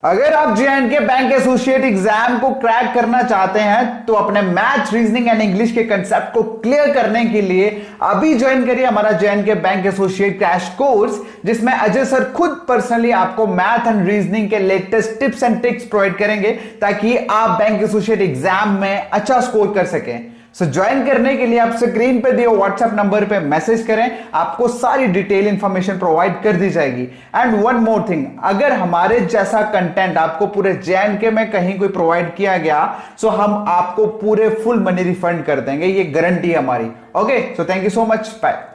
अगर आप जे&के bank associate exam को क्रैक करना चाहते हैं तो अपने मैथ, रीजनिंग एंड इंग्लिश के कंसेप्ट को क्लियर करने के लिए अभी ज्वाइन करिए हमारा जे&के बैंक एसोसिएट क्रैश कोर्स, जिसमें अजय सर खुद पर्सनली आपको मैथ एंड रीजनिंग के latest tips and tricks provide करेंगे ताकि आप बैंक एसोसिएट एग्जाम में अच्छा स्कोर कर सकें। सो ज्वाइन करने के लिए आप स्क्रीन पे दिए व्हाट्सएप नंबर पे मैसेज करें, आपको सारी डिटेल इंफॉर्मेशन प्रोवाइड कर दी जाएगी। एंड वन मोर थिंग, अगर हमारे जैसा कंटेंट आपको पूरे जे&के में कहीं कोई प्रोवाइड किया गया सो हम आपको पूरे फुल मनी रिफंड कर देंगे, ये गारंटी है हमारी। Okay, so thank you so much, bye.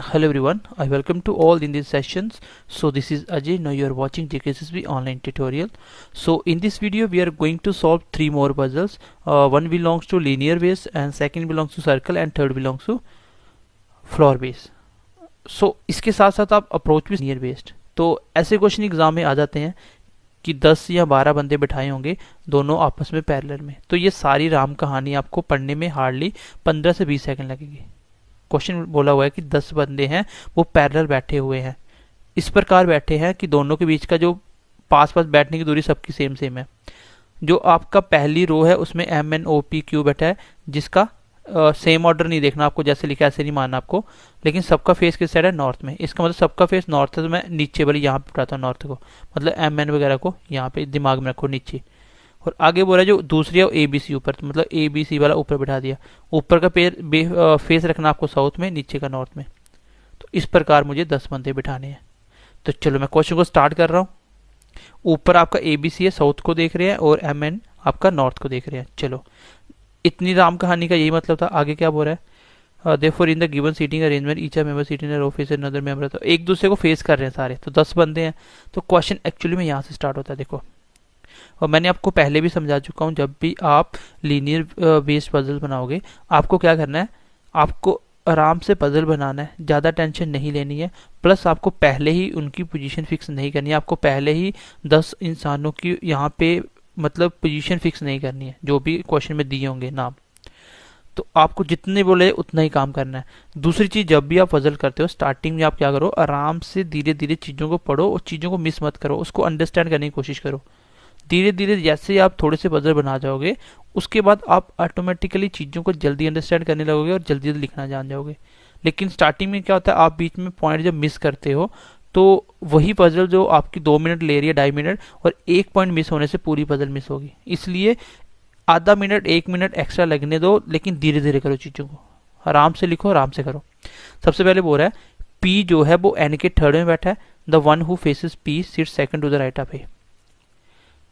Hello everyone, I welcome to all in these sessions. So this is Ajay. Now you are watching JKSSB online tutorial. So in this video we are going to solve three more puzzles. One belongs to linear base and second belongs to circle and third belongs to floor base. So इसके साथ साथ आप approach भी linear based। तो ऐसे question exam में आ जाते हैं कि 10 या 12 बंदे बिठाए होंगे दोनों आपस में पैरेलल में, तो ये सारी राम कहानी आपको पढ़ने में हार्डली 15 से 20 सेकंड लगेगी। क्वेश्चन बोला हुआ है कि 10 बंदे हैं वो पैरेलल बैठे हुए हैं, इस प्रकार बैठे हैं कि दोनों के बीच का जो पास पास बैठने की दूरी सबकी सेम सेम है। जो आपका पहली रो है उसमें MNOPQ बैठा है, जिसका सेम ऑर्डर नहीं देखना आपको, जैसे लिखा ऐसे नहीं मानना आपको, लेकिन सबका फेस किस साइड है, नॉर्थ में। इसका मतलब सबका फेस नॉर्थ है, तो मैं नीचे वाली यहाँ पे उठाता हूँ नॉर्थ को, मतलब MN वगैरह को यहाँ पे दिमाग में रखो नीचे। और आगे बोला जो दूसरी है ABC ऊपर, तो मतलब ABC वाला ऊपर बैठा दिया। ऊपर का फेस रखना आपको साउथ में, नीचे का नॉर्थ में। तो इस प्रकार मुझे 10 बंदे बिठाने हैं। तो चलो मैं क्वेश्चन को स्टार्ट कर रहा हूँ। ऊपर आपका ABC है, साउथ को देख रहे हैं, और MN आपका नॉर्थ को देख रहे हैं। चलो, इतनी राम कहानी का यही मतलब था। आगे क्या बोल रहा है, therefore in the given seating arrangement each member seating in a row face another member। तो एक दूसरे को फेस कर रहे हैं सारे, तो 10 बंदे हैं। तो क्वेश्चन एक्चुअली में यहाँ से स्टार्ट होता है। देखो, और मैंने आपको पहले भी समझा चुका हूँ, जब भी आप लीनियर बेस्ड पजल बनाओगे आपको क्या करना है, आपको आराम से पजल बनाना है, ज़्यादा टेंशन नहीं लेनी है। प्लस आपको पहले ही उनकी पोजीशन फिक्स नहीं करनी है, आपको पहले ही 10 इंसानों की यहाँ पे मतलब पोजीशन फिक्स नहीं करनी है, जो भी क्वेश्चन में दिए होंगे नाम। तो आपको जितने बोले उतना ही काम करना है। दूसरी चीज़, जब भी आप पजल करते हो स्टार्टिंग में आप क्या करो, आराम से धीरे धीरे चीज़ों को पढ़ो और चीज़ों को मिस मत करो, उसको अंडरस्टैंड करने की कोशिश करो। धीरे धीरे जैसे आप थोड़े से पजल बना जाओगे, उसके बाद आप ऑटोमेटिकली चीज़ों को जल्दी अंडरस्टैंड करने लगोगे और जल्दी जल्दी लिखना जान जाओगे। लेकिन स्टार्टिंग में क्या होता है, आप बीच में पॉइंट जब मिस करते हो तो वही पजल जो आपकी 2 मिनट ले रही है, 2.5 मिनट, और एक पॉइंट मिस होने से पूरी पजल मिस होगी। इसलिए आधा मिनट 1 मिनट एक्स्ट्रा लगने दो, लेकिन धीरे धीरे करो, चीज़ों को आराम से लिखो, आराम से करो। सबसे पहले बोल रहा है P जो है वो N के थर्ड में बैठा है। The one who faces P sit second to the right of A.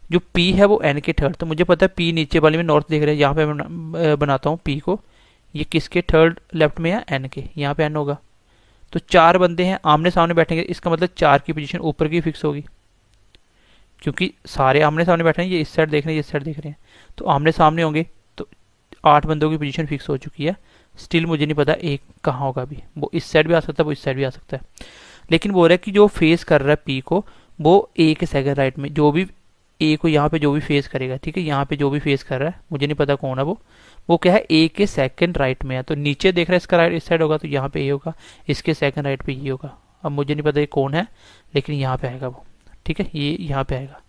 जो P है वो N के थर्ड, तो मुझे पता है P नीचे वाले में नॉर्थ देख रहे हैं, यहाँ पे मैं बनाता हूँ P को। ये किसके थर्ड लेफ्ट में है, N के, यहाँ पे N होगा। तो 4 बंदे हैं आमने सामने बैठेंगे, इसका मतलब 4 की पोजीशन ऊपर की फिक्स होगी, क्योंकि सारे आमने सामने बैठे हैं, ये इस साइड देख रहे हैं, ये इस साइड देख रहे हैं, तो आमने सामने होंगे। तो 8 बंदों की पोजीशन फिक्स हो चुकी है। स्टिल मुझे नहीं पता एक कहाँ होगा अभी, वो इस साइड भी आ सकता है, वो इस साइड भी आ सकता है। लेकिन बोल रहा है कि जो फेस कर रहा है P को, वो A के सेकंड राइट में, जो भी A को यहाँ पे जो भी फेस करेगा, ठीक है, यहाँ पे जो भी फेस कर रहा है, मुझे नहीं पता कौन है वो क्या है, A के सेकंड राइट में है। तो नीचे देख रहा है, इसका राइट इस साइड होगा, तो यहाँ पे A होगा, इसके सेकंड राइट पे ये होगा। अब मुझे नहीं पता ये कौन है, लेकिन यहाँ पे आएगा वो, ठीक है, ये यहाँ पे आएगा।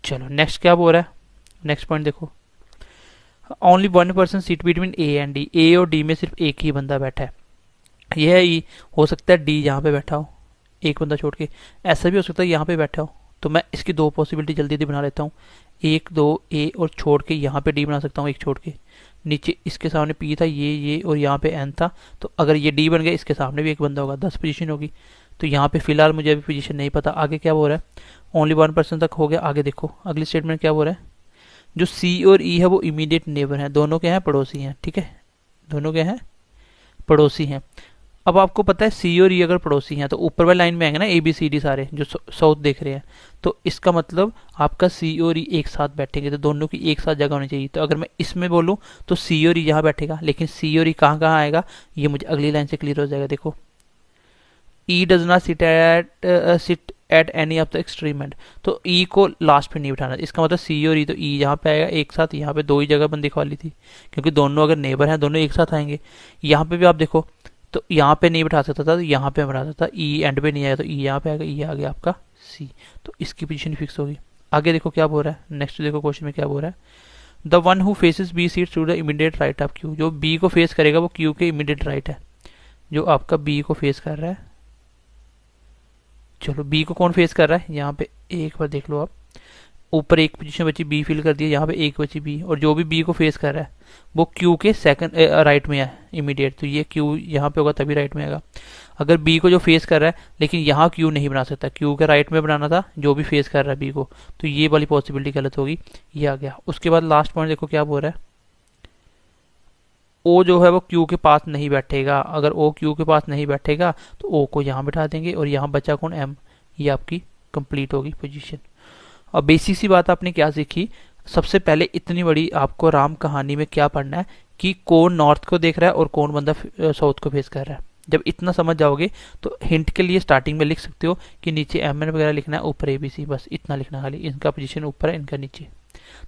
चलो नेक्स्ट क्या बोल रहा है, नेक्स्ट पॉइंट देखो, only one person seat between A and D। A और D में सिर्फ एक ही बंदा बैठा है, यह है E। हो सकता है D यहाँ पे बैठा हो, एक बंदा छोड़ के, ऐसा भी हो सकता है यहाँ पे बैठा हो। तो मैं इसकी 2 पॉसिबिलिटी जल्दी जल्दी बना लेता हूँ। 1 2 A और छोड़ के यहाँ पे D बना सकता हूँ, एक छोड़ के। नीचे इसके सामने P था, ये और यहाँ पे N था, तो अगर ये D बन गया, इसके सामने भी एक बंदा होगा, 10 पोजीशन होगी। तो यहाँ पे फिलहाल मुझे अभी पोजीशन नहीं पता। आगे क्या बोल रहा है, ओनली वन पर्सन तक हो गया। आगे देखो अगली स्टेटमेंट क्या बोल रहा है, जो C और E है वो इमीडिएट नेबर हैं, दोनों के हैं पड़ोसी हैं, ठीक है, दोनों के हैं पड़ोसी हैं। अब आपको पता है C और E अगर पड़ोसी हैं तो ऊपर वाली लाइन में आएंगे ना ABCD सारे जो साउथ देख रहे हैं, तो इसका मतलब आपका C और E एक साथ बैठेंगे, तो दोनों की एक साथ जगह होनी चाहिए। तो अगर मैं इसमें बोलूँ तो C और E यहाँ बैठेगा, लेकिन C और E कहाँ कहाँ आएगा, ये मुझे अगली लाइन से क्लियर हो जाएगा। देखो, E does not sit at any of the extreme and, तो E को लास्ट पे नहीं बिठाना। इसका मतलब C और E, तो E यहाँ पे आएगा एक साथ, यहाँ पे 2 ही जगह बंदी खाली थी, क्योंकि दोनों अगर नेबर हैं दोनों एक साथ आएंगे। यहाँ पे भी आप देखो तो यहाँ पे नहीं बैठा सकता था, तो यहाँ पे बैठा सकता था। ई एंड पे नहीं आया तो ई यहाँ पे आएगा, ई आ गया आपका सी। तो इसकी पोजीशन फिक्स होगी। आगे देखो क्या बोल रहा है, नेक्स्ट देखो क्वेश्चन में क्या बोल रहा है। The one who faces B sits to the immediate right of Q. जो बी को फेस करेगा वो क्यू के इमीडिएट राइट है, जो आपका बी को फेस कर रहा है। चलो बी को कौन फेस कर रहा है, यहाँ पे एक बार देख लो आप, ऊपर एक पोजीशन बची बी फिल कर दिया, यहाँ पे एक बची बी, और जो भी बी को फेस कर रहा है वो क्यू के सेकंड राइट में है इमीडिएट, तो ये क्यू यहाँ पे होगा तभी राइट में आएगा। अगर बी को जो फेस कर रहा है, लेकिन यहाँ क्यू नहीं बना सकता, क्यू के राइट में बनाना था जो भी फेस कर रहा है बी को, तो ये वाली पॉसिबिलिटी गलत होगी, ये आ गया। उसके बाद लास्ट पॉइंट देखो क्या बोल रहा है, ओ जो है वो क्यू के पास नहीं बैठेगा। अगर ओ क्यू के पास नहीं बैठेगा तो ओ को यहाँ बैठा देंगे, और यहाँ बचा कौन, एम, ये आपकी कंप्लीट होगी पोजीशन। और बेसिक सी बात आपने क्या सीखी, सबसे पहले इतनी बड़ी आपको राम कहानी में क्या पढ़ना है कि कौन नॉर्थ को देख रहा है और कौन बंदा साउथ को फेस कर रहा है। जब इतना समझ जाओगे तो हिंट के लिए स्टार्टिंग में लिख सकते हो कि नीचे एम एन वगैरह लिखना है, ऊपर एबीसी, बस इतना लिखना खाली, इनका पोजीशन ऊपर है इनका नीचे।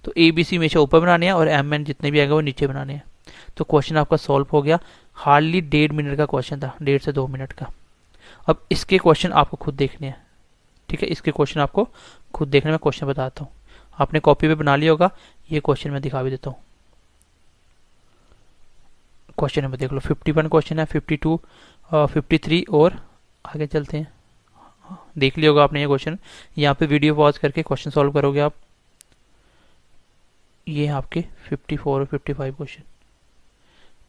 तो एबीसी हमेशा ऊपर बनाने हैं और एम एन जितने भी आएंगे वो नीचे बनाने हैं। तो क्वेश्चन आपका सॉल्व हो गया। हार्डली 1.5 मिनट का क्वेश्चन था, 1.5 से 2 मिनट का। अब इसके क्वेश्चन आपको खुद देखने हैं, ठीक है, इसके क्वेश्चन आपको खुद देखने में क्वेश्चन बताता हूँ। आपने कॉपी पे बना लिया होगा, ये क्वेश्चन मैं दिखा भी देता हूँ। क्वेश्चन नंबर देख लो, 51 क्वेश्चन है, 52, 53 और आगे चलते हैं। देख लिया होगा आपने ये क्वेश्चन, यहाँ पे वीडियो पॉज करके क्वेश्चन सॉल्व करोगे आप। ये आपके 54 और 55 क्वेश्चन,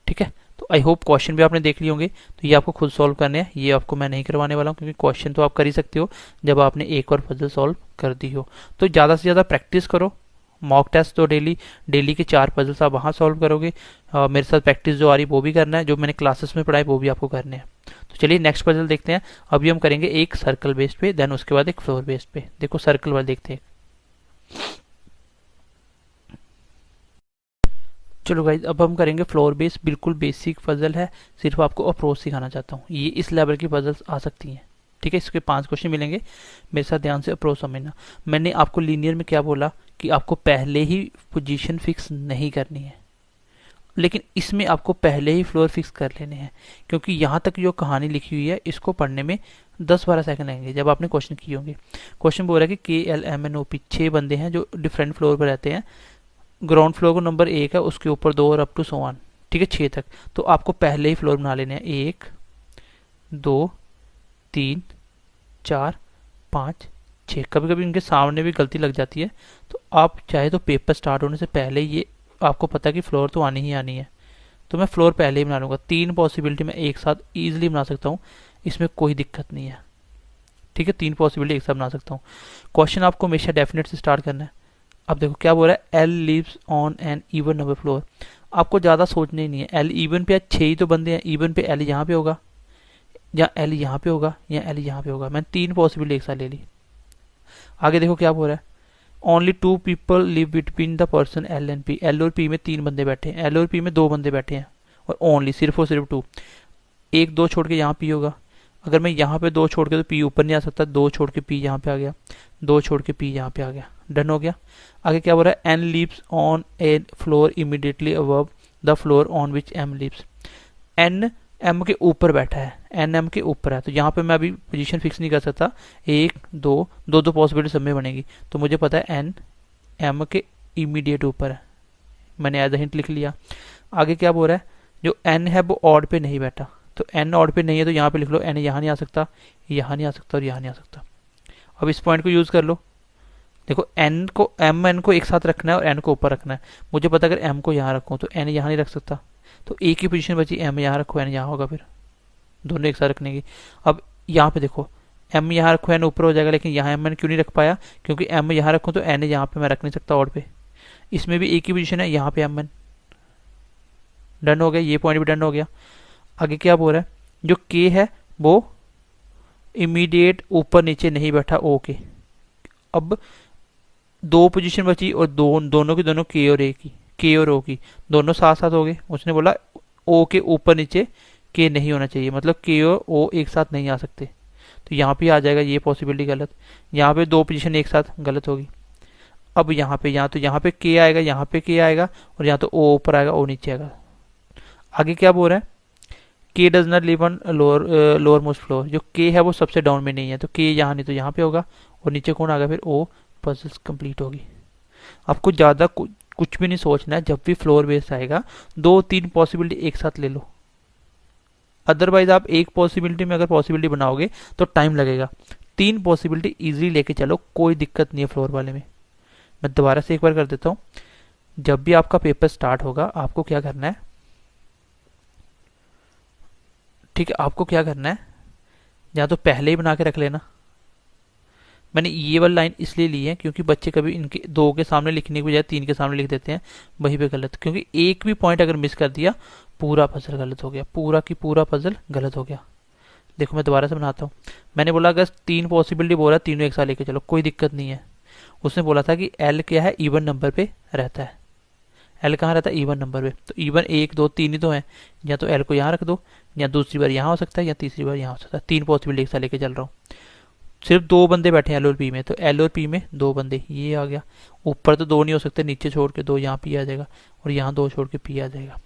ठीक है। तो आई होप क्वेश्चन भी आपने देख लिए होंगे। तो ये आपको खुद सॉल्व करने हैं, ये आपको मैं नहीं करवाने वाला हूँ, क्योंकि क्वेश्चन तो आप कर ही सकते हो जब आपने एक और पजल सॉल्व कर दी हो। तो ज़्यादा से ज़्यादा प्रैक्टिस करो, मॉक टेस्ट तो डेली के 4 पजल्स आप वहाँ सॉल्व करोगे। मेरे साथ प्रैक्टिस जो आ रही वो भी करना है, जो मैंने क्लासेस में पढ़ाई वो भी आपको करने हैं। तो चलिए नेक्स्ट पजल देखते हैं। अभी हम करेंगे एक सर्कल बेस्ड पे, देन उसके बाद एक फ्लोर बेस्ड पे। देखो सर्कल वाला देखते हैं। चलो गाइज अब हम करेंगे फ्लोर बेस, बिल्कुल बेसिक पजल है, सिर्फ आपको अप्रोच सिखाना चाहता हूँ। ये इस लेवल की पजल्स आ सकती हैं, ठीक है। इसके 5 क्वेश्चन मिलेंगे, मेरे साथ ध्यान से अप्रोच समझना। मैंने आपको लीनियर में क्या बोला कि आपको पहले ही पोजीशन फिक्स नहीं करनी है, लेकिन इसमें आपको पहले ही फ्लोर फिक्स कर लेने हैं, क्योंकि यहाँ तक जो कहानी लिखी हुई है इसको पढ़ने में 10-12 सेकंड लगेंगे जब आपने क्वेश्चन किए होंगे। क्वेश्चन बोल रहा है कि KLMNOP 6 बंदे हैं जो डिफरेंट फ्लोर पर रहते हैं। ग्राउंड फ्लोर को नंबर 1 है, उसके ऊपर 2 और अप टू सो ऑन, ठीक है, 6 तक। तो आपको पहले ही फ्लोर बना लेने हैं, 1 2 3 4 5 6। कभी कभी इनके सामने भी गलती लग जाती है, तो आप चाहे तो पेपर स्टार्ट होने से पहले ये आपको पता है कि फ्लोर तो आनी ही आनी है, तो मैं फ्लोर पहले ही बना लूँगा। 3 पॉसिबिलिटी मैं एक साथ ईजिली बना सकता हूँ, इसमें कोई दिक्कत नहीं है, ठीक है। 3 पॉसिबिलिटी एक साथ बना सकता हूँ। क्वेश्चन आपको हमेशा डेफिनेट से स्टार्ट करना है। अब देखो क्या बोल रहा है, L lives on an even number floor. आपको ज़्यादा सोचना ही नहीं है, एल इवन पे 6 ही तो बंदे हैं, इवन पे एल यहाँ पे होगा, या एल यहाँ पे होगा, या एल यहाँ पे होगा। मैंने 3 पॉसिबिलिटी एक साथ ले ली। आगे देखो क्या बोल रहा है, only 2 people live between the person L and P. L और पी में 3 बंदे बैठे हैं, एल और पी में 2 बंदे बैठे हैं, और ओनली सिर्फ और सिर्फ 2। 1 2 छोड़ के यहाँ पी होगा। अगर मैं यहाँ पे 2 छोड़ के, तो पी ऊपर नहीं आ सकता, 2 छोड़ के पी यहाँ पे आ गया, 2 छोड़ के पी यहाँ पे आ गया, डन हो गया। आगे क्या बोल रहा है, N lives on a floor immediately above the floor on which M lives. N M के ऊपर बैठा है, एन एम के ऊपर है, तो यहाँ पे मैं अभी पोजीशन फिक्स नहीं कर सकता। 1 2 पॉसिबिलिटी सब में बनेगी, तो मुझे पता है एन एम के इमीडिएट ऊपर है, मैंने एज अ हिंट लिख लिया। आगे क्या बोल रहा है, जो एन है वो ऑड पे नहीं बैठा, तो एन ऑड पे नहीं है तो यहाँ पे लिख लो एन यहाँ नहीं आ सकता, यहाँ नहीं आ सकता और यहाँ नहीं आ सकता। अब इस पॉइंट को यूज कर लो। देखो एन को एम एन को एक साथ रखना है और एन को ऊपर रखना है। मुझे पता अगर एम को यहाँ रखूँ तो एन यहाँ नहीं रख सकता, तो एक ही पोजीशन बची, एम यहाँ रखो एन यहाँ होगा, फिर दोनों एक साथ रखने की। अब यहाँ पे देखो एम यहाँ रखो एन ऊपर हो जाएगा, लेकिन यहाँ एम एन क्यों नहीं रख पाया, क्योंकि एम यहाँ रखूँ तो एन यहाँ पे मैं रख नहीं सकता ऑड पे। इसमें भी एक ही पोजीशन है, यहाँ पे एम एन, डन हो गया, ये पॉइंट भी डन हो गया। आगे क्या बोल रहा है, जो के है वो इमीडिएट ऊपर नीचे नहीं बैठा ओ के। अब 2 पोजीशन बची और दोनों की दोनों के और ए की, के और ओ की दोनों साथ साथ हो गए। उसने बोला ओ के ऊपर नीचे के नहीं होना चाहिए, मतलब के और ओ एक साथ नहीं आ सकते, तो यहाँ पे आ जाएगा ये पॉसिबिलिटी गलत। यहाँ पे 2 पोजीशन एक साथ गलत होगी। अब यहाँ पे यहाँ पे के आएगा, यहाँ पे के आएगा, और यहाँ तो ओ ऊपर आएगा ओ नीचे आएगा। आगे क्या बोल रहा है, के does not live on lower most floor, जो के है वो सबसे डाउन में नहीं है, तो के यहाँ नहीं तो यहाँ पे होगा, और नीचे कौन आ गया फिर ओ, पजल्स कंप्लीट होगी। आपको ज़्यादा कुछ भी नहीं सोचना है, जब भी फ्लोर बेस्ड आएगा 2-3 पॉसिबिलिटी एक साथ ले लो, अदरवाइज आप एक पॉसिबिलिटी में अगर पॉसिबिलिटी बनाओगे तो टाइम लगेगा। 3 पॉसिबिलिटी इजीली लेके चलो, कोई दिक्कत नहीं है फ्लोर वाले में। मैं दोबारा से एक बार कर देता हूँ। जब भी आपका पेपर स्टार्ट होगा आपको क्या करना है, ठीक है, आपको क्या करना है, या तो पहले ही बना के रख लेना। मैंने ये वाली लाइन इसलिए ली है क्योंकि बच्चे कभी इनके 2 के सामने लिखने की बजाय 3 के सामने लिख देते हैं, वहीं पे गलत, क्योंकि एक भी पॉइंट अगर मिस कर दिया पूरा पजल गलत हो गया, पूरा की पूरा पजल गलत हो गया। देखो मैं दोबारा से बनाता हूँ। मैंने बोला अगर 3 पॉसिबिलिटी बोला, तीनों एक साथ लेके चलो, कोई दिक्कत नहीं है। उसने बोला था कि एल क्या है, इवन नंबर पे रहता है। एल कहाँ रहता है, इवन नंबर पे, तो इवन 1 2 3 ही तो है, या तो एल को यहाँ रख दो, या दूसरी बार यहाँ हो सकता है, या तीसरी बार यहाँ हो सकता है। 3 पॉसिबिलिटी एक साथ लेके चल रहा हूँ। सिर्फ 2 बंदे बैठे हैं एल और पी में, तो एल और पी में 2 बंदे, ये आ गया। ऊपर तो 2 नहीं हो सकते, नीचे छोड़ के 2 यहाँ पी आ जाएगा, और यहाँ 2 छोड़ के पी आ जाएगा।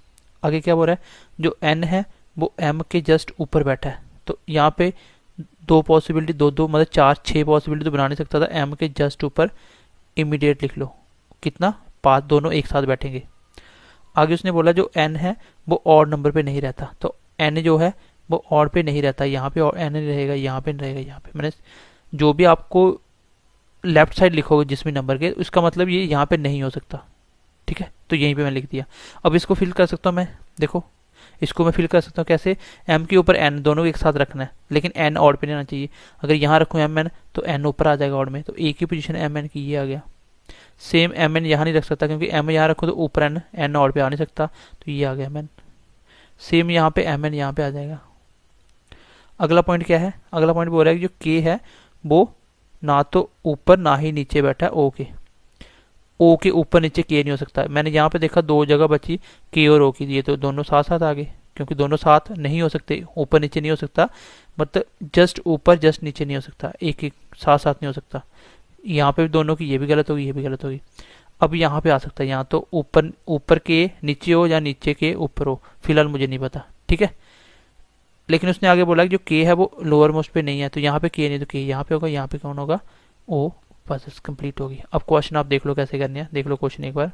आगे क्या बोल रहा है, जो एन है वो एम के जस्ट ऊपर बैठा है, तो यहाँ पे 2 पॉसिबिलिटी 2 मतलब 4-6 पॉसिबिलिटी तो बना नहीं सकता था। एम के जस्ट ऊपर इमीडिएट लिख लो, कितना 5, दोनों एक साथ बैठेंगे। आगे उसने बोला जो एन है वो ऑड नंबर पे नहीं रहता, तो एन जो है वो ऑड पे नहीं रहता, यहाँ पे एन नहीं रहेगा, यहाँ पे नहीं रहेगा, यहाँ पे। मैंने जो भी आपको लेफ्ट साइड लिखोगे जिस भी नंबर के, उसका मतलब ये यहाँ पे नहीं हो सकता, ठीक है, तो यहीं पे मैंने लिख दिया। अब इसको फिल कर सकता हूँ मैं, देखो इसको मैं फिल कर सकता हूँ कैसे, एम के ऊपर एन दोनों को एक साथ रखना है, लेकिन एन ऑड पे नहीं आना चाहिए। अगर यहाँ रखूँ एम एन तो एन ऊपर आ जाएगा ऑड में, तो एक ही पोजीशन एम एन की ये आ गया। सेम एम एन यहाँ नहीं रख सकता क्योंकि एम यहाँ रखूँ तो ऊपर एन, एन ऑड पे आ नहीं सकता, तो ये आ गया एम एन। सेम यहाँ पे एम एन यहाँ पे आ जाएगा। अगला पॉइंट क्या है, अगला पॉइंट बोल रहा है कि जो के है वो ना तो ऊपर ना ही नीचे बैठा है ओ के, ओ के ऊपर नीचे के नहीं हो सकता। मैंने यहाँ पे देखा 2 जगह बची के और ओ की, ये तो दोनों साथ साथ आ गए, क्योंकि दोनों साथ नहीं हो सकते, ऊपर नीचे नहीं हो सकता, मतलब जस्ट ऊपर जस्ट नीचे नहीं हो सकता, एक एक साथ साथ नहीं हो सकता। यहाँ पे भी दोनों की, ये भी गलत होगी, ये भी गलत होगी। अब यहाँ पे आ सकता है, यहाँ तो ऊपर ऊपर के नीचे हो या नीचे के ऊपर हो, फिलहाल मुझे नहीं पता, ठीक है। लेकिन उसने आगे बोला कि जो के है वो लोअर मोस्ट पे नहीं है, तो यहाँ पे के नहीं तो के यहाँ पे होगा, यहाँ पे कौन होगा ओ, बस कंप्लीट होगी। अब क्वेश्चन आप देख लो कैसे करने हैं, देख लो क्वेश्चन एक बार।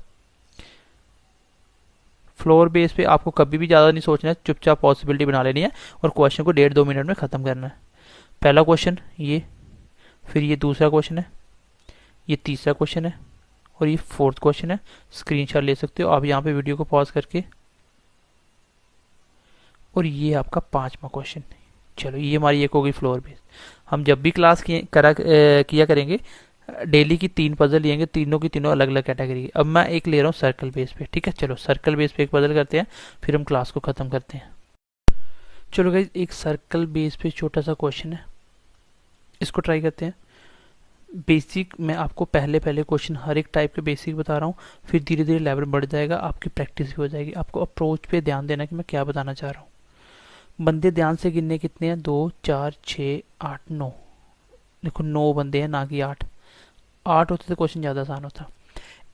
फ्लोर बेस पे आपको कभी भी ज़्यादा नहीं सोचना है, चुपचाप पॉसिबिलिटी बना लेनी है और क्वेश्चन को 1.5-2 मिनट में ख़त्म करना है। पहला क्वेश्चन ये, फिर ये दूसरा क्वेश्चन है, ये तीसरा क्वेश्चन है, और ये 4th क्वेश्चन है। स्क्रीनशॉट ले सकते हो आप यहाँ पे वीडियो को पॉज करके, और ये आपका 5वां क्वेश्चन। चलो ये हमारी एक हो गई फ्लोर बेस। हम जब भी क्लास किया करेंगे डेली की 3 पजल लेंगे, तीनों की तीनों अलग अलग कैटेगरी। अब मैं एक ले रहा हूँ सर्कल बेस पे, ठीक है। चलो सर्कल बेस पे एक पजल करते हैं, फिर हम क्लास को ख़त्म करते हैं। चलो गाइस एक सर्कल बेस पे छोटा सा क्वेश्चन है, इसको ट्राई करते हैं। बेसिक मैं आपको पहले क्वेश्चन हर एक टाइप के बेसिक बता रहा हूँ, फिर धीरे धीरे लेवल बढ़ जाएगा, आपकी प्रैक्टिस भी हो जाएगी। आपको अप्रोच पे ध्यान देना कि मैं क्या बताना चाह रहा हूँ। बंदे ध्यान से गिनने कितने हैं, 2 4 6 8 9। देखो 9 बंदे हैं ना कि 8 होते तो क्वेश्चन ज़्यादा आसान होता।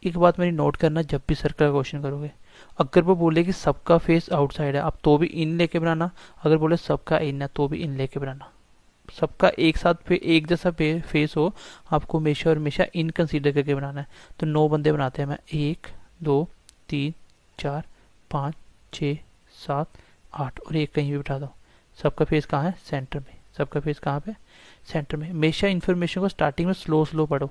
एक बात मेरी नोट करना, जब भी सर्कल का क्वेश्चन करोगे, अगर वो बोले कि सबका फेस आउटसाइड है, आप तो भी इन लेके बनाना। अगर बोले सबका इन है तो भी इन लेके बनाना। सबका एक साथ एक जैसा फेस हो, आपको हमेशा और हमेशा इन कंसीडर करके बनाना है। तो 9 बंदे बनाते हैं, मैं 1 2 3 4 5 6 7 8 और एक कहीं भी बिठा दो। सबका फेस कहाँ है, सेंटर में। सबका फेस कहाँ पे, सेंटर में। हमेशा इन्फॉर्मेशन को स्टार्टिंग में स्लो पढ़ो,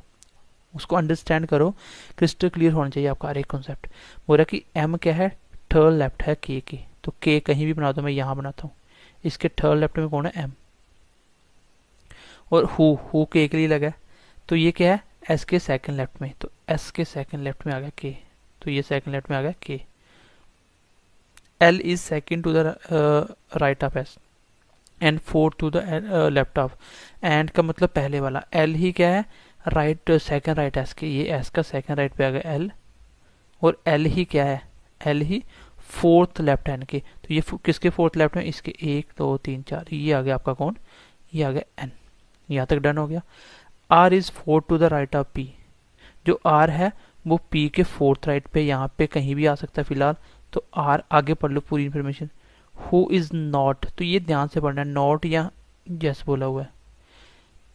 उसको अंडरस्टैंड करो, क्रिस्टल क्लियर होना चाहिए आपका हर एक कॉन्सेप्ट। बोला कि एम क्या है, थर्ड लेफ्ट है के की, तो के कहीं भी बना दो, मैं यहाँ बनाता हूँ। इसके थर्ड लेफ्ट में कौन है, एम। और हु के लिए लगा है, तो ये क्या है, एस के सेकंड लेफ्ट में, तो एस के सेकंड लेफ्ट में आ गया के, तो ये सेकंड लेफ्ट में आ गया के। L is second to the right of S and fourth to the left of. And का मतलब पहले वाला, एल ही क्या है, राइट सेकंड राइट एस के, ये एस का सेकंड राइट पे आ गया एल। और एल ही क्या है, एल ही फोर्थ लेफ्ट हैंड के, तो ये किसके फोर्थ लेफ्ट में, इसके 1 2 3 4, ये आ गया आपका कौन, ये आ गया एन। यहाँ तक डन हो गया। R is fourth to the right of P, जो आर है वो पी के फोर्थ राइट पे, यहाँ पे कहीं भी आ सकता है फिलहाल, तो आर आगे पढ़ लो पूरी इन्फॉर्मेशन। हु इज नॉट, तो ये ध्यान से पढ़ना है, नॉट या यस बोला हुआ है।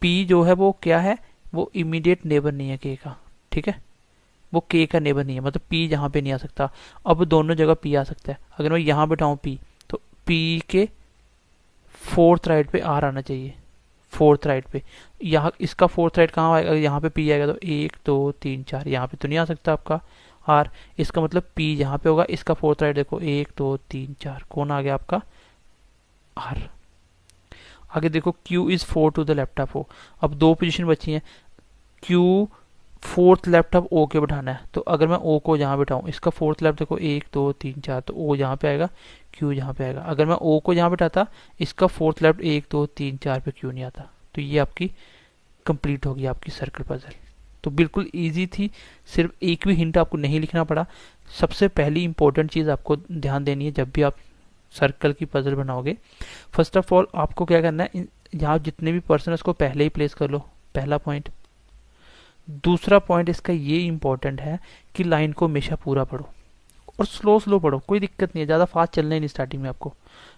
पी जो है वो क्या है, वो इमीडिएट नेबर नहीं है के का, ठीक है, वो के का नेबर नहीं है, मतलब पी यहाँ पे नहीं आ सकता। अब दोनों जगह पी आ सकता है। अगर मैं यहाँ बैठाऊँ पी, तो पी के फोर्थ राइट पे आर आना चाहिए, फोर्थ राइट पे। यहाँ इसका फोर्थ राइट कहाँ आएगा, यहाँ पे पी आएगा, तो 1 2 3 4, यहाँ पे तो नहीं आ सकता आपका आर। इसका मतलब पी यहाँ पे होगा, इसका फोर्थ राइट देखो 1 2 3 4, कौन आ गया आपका आर। आगे देखो Q is 4 to the left of O. अब दो पोजीशन बची हैं, Q fourth left of O के बैठाना है, तो अगर मैं ओ को यहाँ बैठाऊँ, इसका फोर्थ लेफ्ट देखो 1 2 3 4, तो ओ यहाँ पे आएगा, क्यू यहाँ पे आएगा। अगर मैं ओ को यहाँ बैठाता, इसका फोर्थ लेफ्ट 1 2 3 4 पे क्यू नहीं आता। तो ये आपकी कंप्लीट होगी आपकी सर्कल पजल। तो बिल्कुल इजी थी, सिर्फ एक भी हिंट आपको नहीं लिखना पड़ा। सबसे पहली इंपॉर्टेंट चीज़ आपको ध्यान देनी है जब भी आप सर्कल की पजल बनाओगे, फर्स्ट ऑफ ऑल आपको क्या करना है, यहाँ जितने भी पर्सन उसको पहले ही प्लेस कर लो, पहला पॉइंट। दूसरा पॉइंट इसका ये इंपॉर्टेंट है कि लाइन को हमेशा पूरा पढ़ो और स्लो स्लो पढ़ो, कोई दिक्कत नहीं है, ज़्यादा फास्ट चलना ही नहीं स्टार्टिंग में आपको,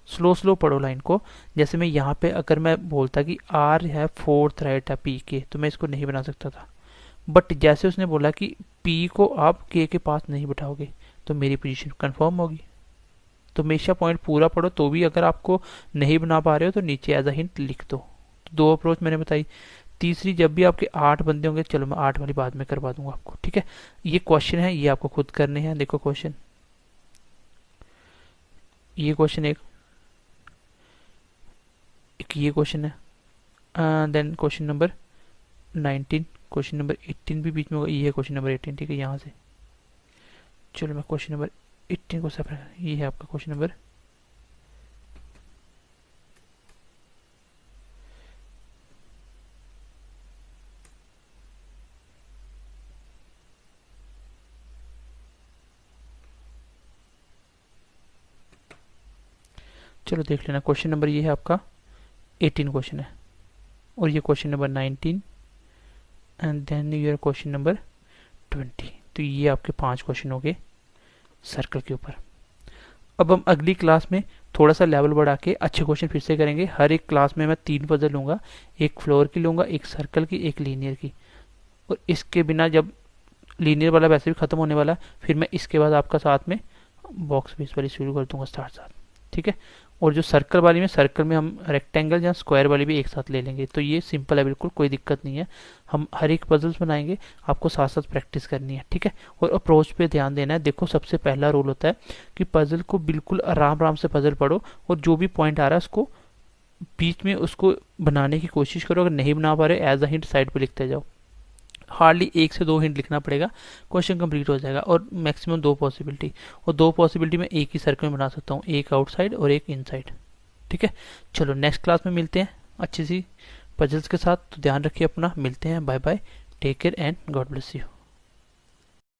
स्लो स्लो पढ़ो लाइन को। जैसे मैं यहाँ पे अगर मैं बोलता कि आर है फोर्थ राइट है पी के, तो मैं इसको नहीं बना सकता था, बट जैसे उसने बोला कि पी को आप के पास नहीं बिठाओगे, तो मेरी पोजीशन कंफर्म होगी। तो हमेशा पॉइंट पूरा पढ़ो, तो भी अगर आपको नहीं बना पा रहे हो तो नीचे एज अ हिंट लिख दो। तो दो अप्रोच मैंने बताई। तीसरी, जब भी आपके 8 बंदे होंगे, चलो मैं 8 वाली बाद में करवा दूंगा आपको, ठीक है। ये क्वेश्चन है, ये आपको खुद करने हैं। देखो क्वेश्चन, ये क्वेश्चन एक ये क्वेश्चन है, then question number 19, question number 18 भी बीच में होगा, ये है क्वेश्चन नंबर 18, ठीक है। यहाँ से चलो मैं क्वेश्चन नंबर 18 को सेपरेट, ये है आपका क्वेश्चन नंबर चलो देख लेना। क्वेश्चन नंबर ये है आपका 18 क्वेश्चन है, और ये question number 19 and then your question number 20। तो ये आपके 5 क्वेश्चन हो गए सर्कल के ऊपर। अब हम अगली क्लास में थोड़ा सा लेवल बढ़ा के अच्छे क्वेश्चन फिर से करेंगे। हर एक क्लास में मैं 3 पजल लूंगा, एक फ्लोर की लूंगा, एक सर्कल की, एक लीनियर की। और इसके बिना जब लीनियर वाला वैसे भी खत्म होने वाला, फिर मैं इसके बाद आपका साथ में बॉक्स बेस वाली शुरू कर दूंगा साथ, ठीक है। और जो सर्कल वाली में, सर्कल में हम रेक्टेंगल या स्क्वायर वाली भी एक साथ ले लेंगे। तो ये सिंपल है, बिल्कुल कोई दिक्कत नहीं है। हम हर एक पजल्स बनाएंगे, आपको साथ साथ प्रैक्टिस करनी है, ठीक है। और अप्रोच पे ध्यान देना है। देखो सबसे पहला रूल होता है कि पजल को बिल्कुल आराम आराम से पजल पढ़ो, और जो भी पॉइंट आ रहा है उसको बीच में उसको बनाने की कोशिश करो। अगर नहीं बना पा रहे, एज अ हिंट साइड पे लिखते जाओ। हार्डली 1 से 2 हिंट लिखना पड़ेगा, क्वेश्चन कंप्लीट हो जाएगा। और मैक्सिमम 2 पॉसिबिलिटी, और 2 पॉसिबिलिटी में एक ही सर्कल में बना सकता हूँ, एक आउटसाइड और एक इनसाइड, ठीक है। चलो नेक्स्ट क्लास में मिलते हैं अच्छी सी पजल्स के साथ। तो ध्यान रखिए अपना, मिलते हैं, bye bye, take care and God bless you.